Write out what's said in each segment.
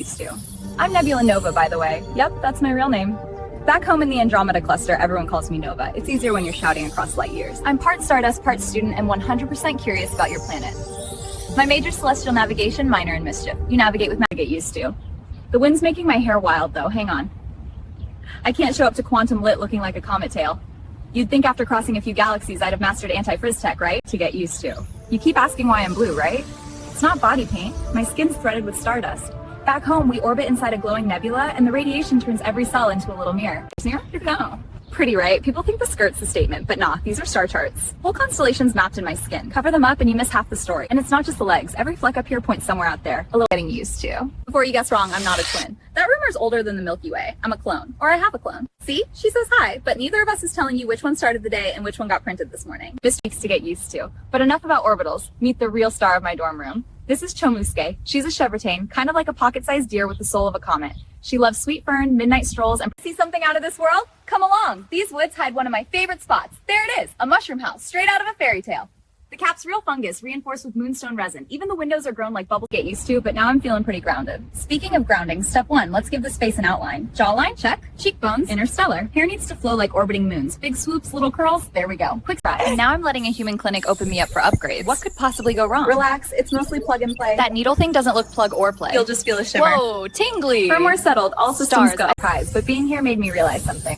used to. I'm Nebula Nova, by the way. Yep, that's my real name. Back home in the Andromeda cluster, everyone calls me Nova. It's easier when you're shouting across light years. I'm part Stardust, part student, and 100% curious about your planet. My major celestial navigation, minor in mischief. You navigate with get used to. The wind's making my hair wild, though. Hang on. I can't show up to quantum lit looking like a comet tail. You'd think after crossing a few galaxies I'd have mastered anti-frizz tech, right? To get used to. You keep asking why I'm blue, right? It's not body paint. My skin's threaded with stardust. Back home, we orbit inside a glowing nebula, and the radiation turns every cell into a little mirror. No. Pretty, right? People think the skirt's the statement, but nah, these are star charts. Whole constellations mapped in my skin. Cover them up and you miss half the story. And it's not just the legs. Every fleck up here points somewhere out there. A little getting used to. Before you guess wrong, I'm not a twin. That rumor's older than the Milky Way. I'm a clone. Or I have a clone. See? She says hi, but neither of us is telling you which one started the day and which one got printed this morning. Just weeks to get used to. But enough about orbitals. Meet the real star of my dorm room. This is Chomusuke. She's a chevrotain, kind of like a pocket-sized deer with the soul of a comet. She loves sweet fern, midnight strolls, and see something out of this world? Come along. These woods hide one of my favorite spots. There it is, a mushroom house, straight out of a fairy tale. The cap's real fungus, reinforced with moonstone resin. Even the windows are grown like bubble get used to, but now I'm feeling pretty grounded. Speaking of grounding, step one, let's give this face an outline. Jawline, check. Cheekbones, interstellar. Hair needs to flow like orbiting moons. Big swoops, little curls, there we go. Quick try. And now I'm letting a human clinic open me up for upgrades. What could possibly go wrong? Relax, it's mostly plug and play. That needle thing doesn't look plug or play. You'll just feel a shimmer. Whoa, tingly. For more settled, all systems go. Surprise, but being here made me realize something.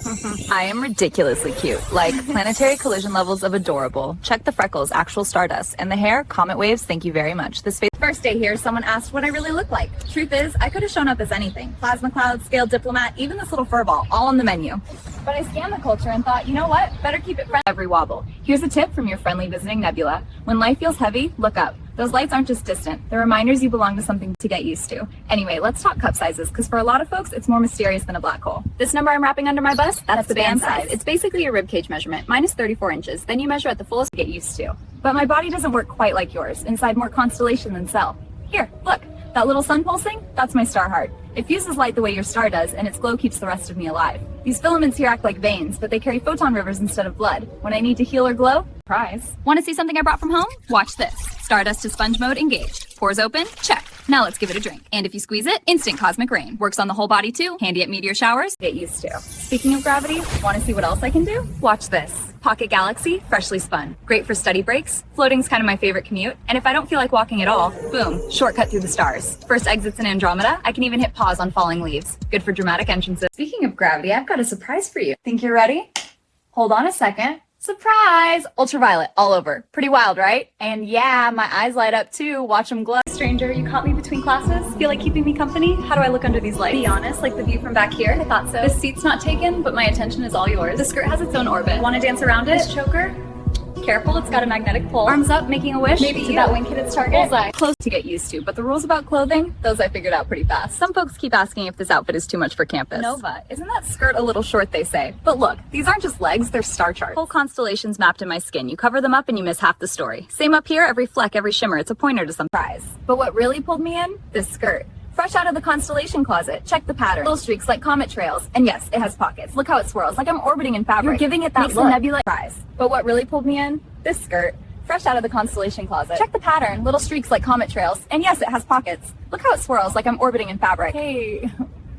I am ridiculously cute. Like planetary collision levels of adorable. Check the freckles, actual stardust. And the hair, comet waves, thank you very much. This face. First day here, someone asked what I really look like. Truth is, I could have shown up as anything. Plasma cloud, scaled diplomat, even this little furball, all on the menu. But I scanned the culture and thought, you know what? Better keep it friendly every wobble. Here's a tip from your friendly visiting Nebula. When life feels heavy, look up. Those lights aren't just distant. They're reminders you belong to something to get used to. Anyway, let's talk cup sizes, because for a lot of folks, it's more mysterious than a black hole. This number I'm wrapping under my bust, that's the band size. It's basically a ribcage measurement, minus 34 inches. Then you measure at the fullest to get used to. But my body doesn't work quite like yours, inside more constellation than cell. Here, look, that little sun pulsing? That's my star heart. It fuses light the way your star does, and its glow keeps the rest of me alive. These filaments here act like veins, but they carry photon rivers instead of blood. When I need to heal or glow, surprise. Want to see something I brought from home? Watch this. Stardust to sponge mode engaged. Pores open? Check. Now let's give it a drink. And if you squeeze it, instant cosmic rain. Works on the whole body too. Handy at meteor showers. Get used to. Speaking of gravity, want to see what else I can do? Watch this. Pocket Galaxy, freshly spun. Great for study breaks. Floating's kind of my favorite commute. And if I don't feel like walking at all, boom, shortcut through the stars. First exits in Andromeda, I can even hit pause on falling leaves. Good for dramatic entrances. Speaking of gravity, I've got a surprise for you. Think you're ready? Hold on a second. Surprise! Ultraviolet all over. Pretty wild, right? And yeah, my eyes light up too. Watch them glow. Stranger, you caught me between classes? Feel like keeping me company? How do I look under these lights? Be honest, like the view from back here? I thought so. This seat's not taken, but my attention is all yours. The skirt has its own orbit. Want to dance around it? This choker? Careful, it's got a magnetic pull. Arms up, making a wish. Maybe that wink hit its target. Bullseye. Close to get used to, but the rules about clothing, those I figured out pretty fast. Some folks keep asking if this outfit is too much for campus. Nova, isn't that skirt a little short, they say? But look, these aren't just legs, they're star charts. Whole constellations mapped in my skin. You cover them up and you miss half the story. Same up here, every fleck, every shimmer, it's a pointer to some prize. But what really pulled me in? This skirt. Fresh out of the constellation closet. Check the pattern. Little streaks like comet trails. And yes, it has pockets. Look how it swirls, like I'm orbiting in fabric. You're giving it that Makes the nebula prize. But what really pulled me in? This skirt. Fresh out of the constellation closet. Check the pattern. Little streaks like comet trails. And yes, it has pockets. Look how it swirls, like I'm orbiting in fabric. Hey.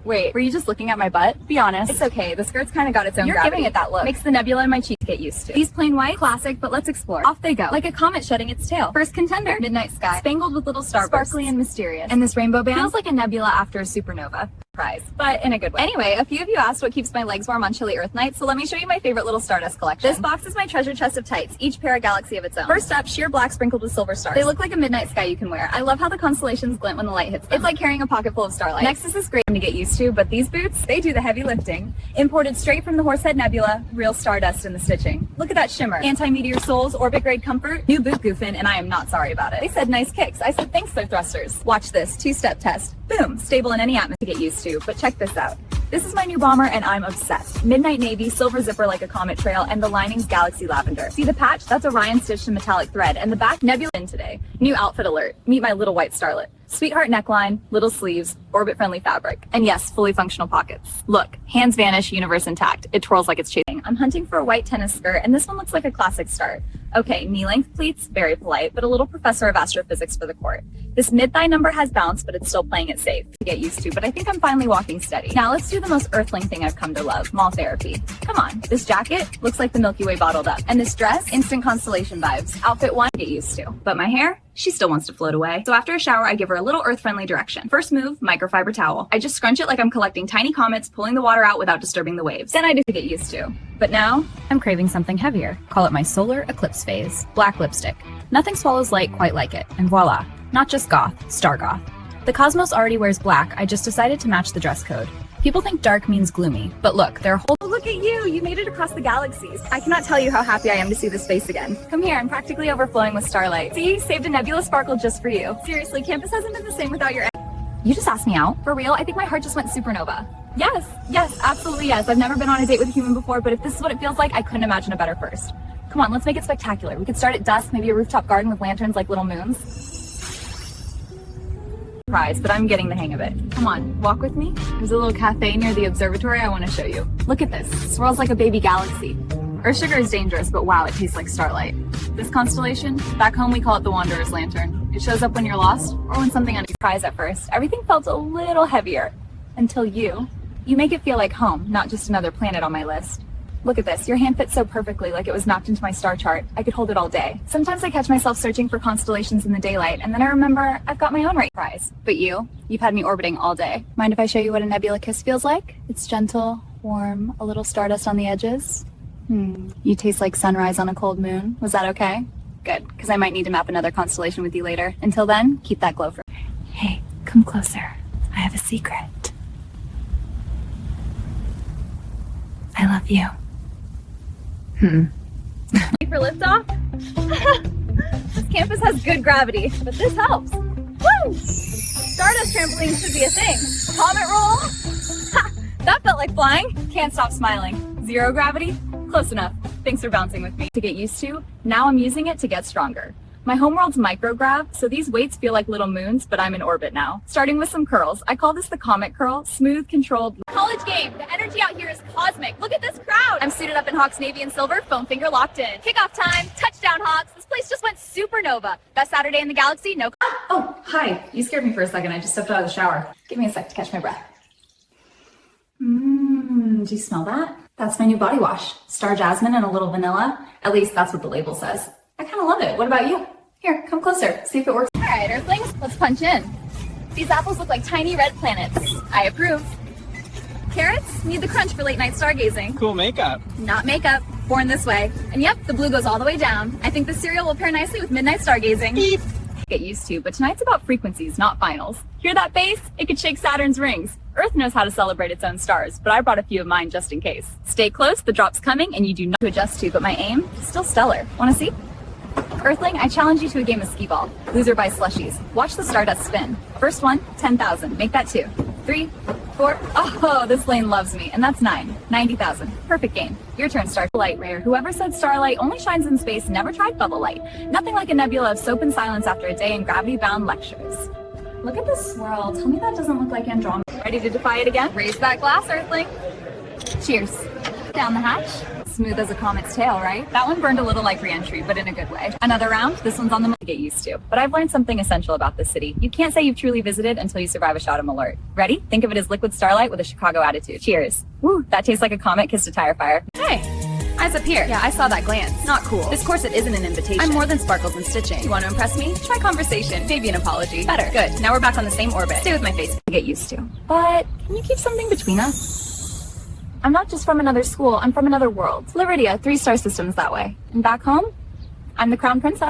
Wait, were you just looking at my butt? Be honest. It's okay, the skirt's kind of got its own gravity. You're giving it that look. Makes the nebula in my cheek get used to. These plain white, classic, but let's explore. Off they go. Like a comet shedding its tail. First contender, midnight sky. Spangled with little starbursts. Sparkly and mysterious. And this rainbow band feels like a nebula after a supernova. Prize, but in a good way. Anyway, a few of you asked what keeps my legs warm on chilly Earth nights, so let me show you my favorite little Stardust collection. This box is my treasure chest of tights, each pair a galaxy of its own. First up, sheer black sprinkled with silver stars. They look like a midnight sky you can wear. I love how the constellations glint when the light hits them. It's like carrying a pocket full of starlight. Next is this great one to get used to, but these boots, they do the heavy lifting. Imported straight from the Horsehead Nebula, real stardust in the stitching. Look at that shimmer. Anti-meteor soles, orbit grade comfort, new boot goofing, and I am not sorry about it. They said nice kicks. I said thanks, they're thrusters. Watch this, two-step test. Boom, stable in any atmosphere to get used to, but check this out. This is my new bomber and I'm obsessed. Midnight navy, silver zipper like a comet trail, and the lining's galaxy lavender. See the patch? That's Orion stitched in metallic thread, and the back Nebula in today. New outfit alert. Meet my little white starlet. Sweetheart neckline, little sleeves, orbit-friendly fabric, and yes, fully functional pockets. Look, hands vanish, universe intact. It twirls like it's chasing. I'm hunting for a white tennis skirt, and this one looks like a classic start. Okay, knee-length pleats, very polite, but a little professor of astrophysics for the court. This mid-thigh number has bounce, but it's still playing it safe to get used to, but I think I'm finally walking steady. Now let's do the most earthling thing I've come to love, mall therapy. Come on, this jacket looks like the Milky Way bottled up. And this dress, instant constellation vibes. Outfit 1, get used to. But my hair? She still wants to float away. So after a shower, I give her a little earth-friendly direction. First move, microfiber towel. I just scrunch it like I'm collecting tiny comets, pulling the water out without disturbing the waves. Then I do get used to. But now, I'm craving something heavier. Call it my solar eclipse phase. Black lipstick. Nothing swallows light quite like it. And voila. Not just goth, star goth. The cosmos already wears black, I just decided to match the dress code. People think dark means gloomy, but look, there are whole— Oh, look at you! You made it across the galaxies. I cannot tell you how happy I am to see this face again. Come here, I'm practically overflowing with starlight. See? Saved a Nebula sparkle just for you. Seriously, campus hasn't been the same without your— You just asked me out? For real? I think my heart just went supernova. Yes, absolutely yes. I've never been on a date with a human before, but if this is what it feels like, I couldn't imagine a better first. Come on, let's make it spectacular. We could start at dusk, maybe a rooftop garden with lanterns like little moons. But I'm getting the hang of it. Come on, walk with me. There's a little cafe near the observatory I want to show you. Look at this. It swirls like a baby galaxy. Earth sugar is dangerous, but wow, it tastes like starlight. This constellation, back home we call it the Wanderer's Lantern. It shows up when you're lost or when something surprise at first. Everything felt a little heavier until you make it feel like home, not just another planet on my list. Look at this. Your hand fits so perfectly, like it was knocked into my star chart. I could hold it all day. Sometimes I catch myself searching for constellations in the daylight, and then I remember I've got my own right prize. But you've had me orbiting all day. Mind if I show you what a nebula kiss feels like? It's gentle, warm, a little stardust on the edges. You taste like sunrise on a cold moon. Was that okay? Good, because I might need to map another constellation with you later. Until then, keep that glow for me. Hey, come closer. I have a secret. I love you. For liftoff? This campus has good gravity, but this helps. Woo! Stardust trampolines should be a thing. Comet roll? Ha! That felt like flying. Can't stop smiling. Zero gravity? Close enough. Thanks for bouncing with me. To get used to, now I'm using it to get stronger. My homeworld's micrograv, so these weights feel like little moons, but I'm in orbit now. Starting with some curls. I call this the comet curl. Smooth, controlled. College game. The energy out here is cosmic. Look at this crowd. I'm suited up in Hawks navy and silver, foam finger locked in. Kickoff time. Touchdown Hawks. This place just went supernova. Best Saturday in the galaxy. No. Oh, hi. You scared me for a second. I just stepped out of the shower. Give me a sec to catch my breath. Do you smell that? That's my new body wash. Star jasmine and a little vanilla. At least that's what the label says. I kind of love it. What about you? Here, come closer. See if it works. All right, Earthlings, let's punch in. These apples look like tiny red planets. I approve. Carrots need the crunch for late night stargazing. Cool makeup. Not makeup. Born this way. And yep, the blue goes all the way down. I think the cereal will pair nicely with midnight stargazing. Beep. Get used to, but tonight's about frequencies, not finals. Hear that bass? It could shake Saturn's rings. Earth knows how to celebrate its own stars, but I brought a few of mine just in case. Stay close, the drop's coming, and you do not to adjust to, but my aim is still stellar. Wanna see? Earthling, I challenge you to a game of skee ball. Loser buys slushies. Watch the stardust spin. First one, 10,000. Make that 2. 3, 4. Oh, this lane loves me. And that's 9. 90,000. Perfect game. Your turn, Starlight Rare. Whoever said starlight only shines in space never tried bubble light. Nothing like a nebula of soap and silence after a day in gravity-bound lectures. Look at this swirl. Tell me that doesn't look like Andromeda. Ready to defy it again? Raise that glass, Earthling. Cheers. Down the hatch. Smooth as a comet's tail, right? That one burned a little like re-entry, but in a good way. Another round. This one's on the to get used to. But I've learned something essential about this city. You can't say you've truly visited until you survive a shot of alert. Ready? Think of it as liquid starlight with a Chicago attitude. Cheers. Woo, that tastes like a comet kissed a tire fire. Hey, eyes up here. Yeah, I saw that glance. Not cool. This corset isn't an invitation. I'm more than sparkles and stitching. You want to impress me? Try conversation. Maybe an apology. Better. Good. Now we're back on the same orbit. Stay with my face. To get used to. But can you keep something between us? I'm not just from another school, I'm from another world. Floridia, 3-star systems that way. And back home, I'm the crown princess.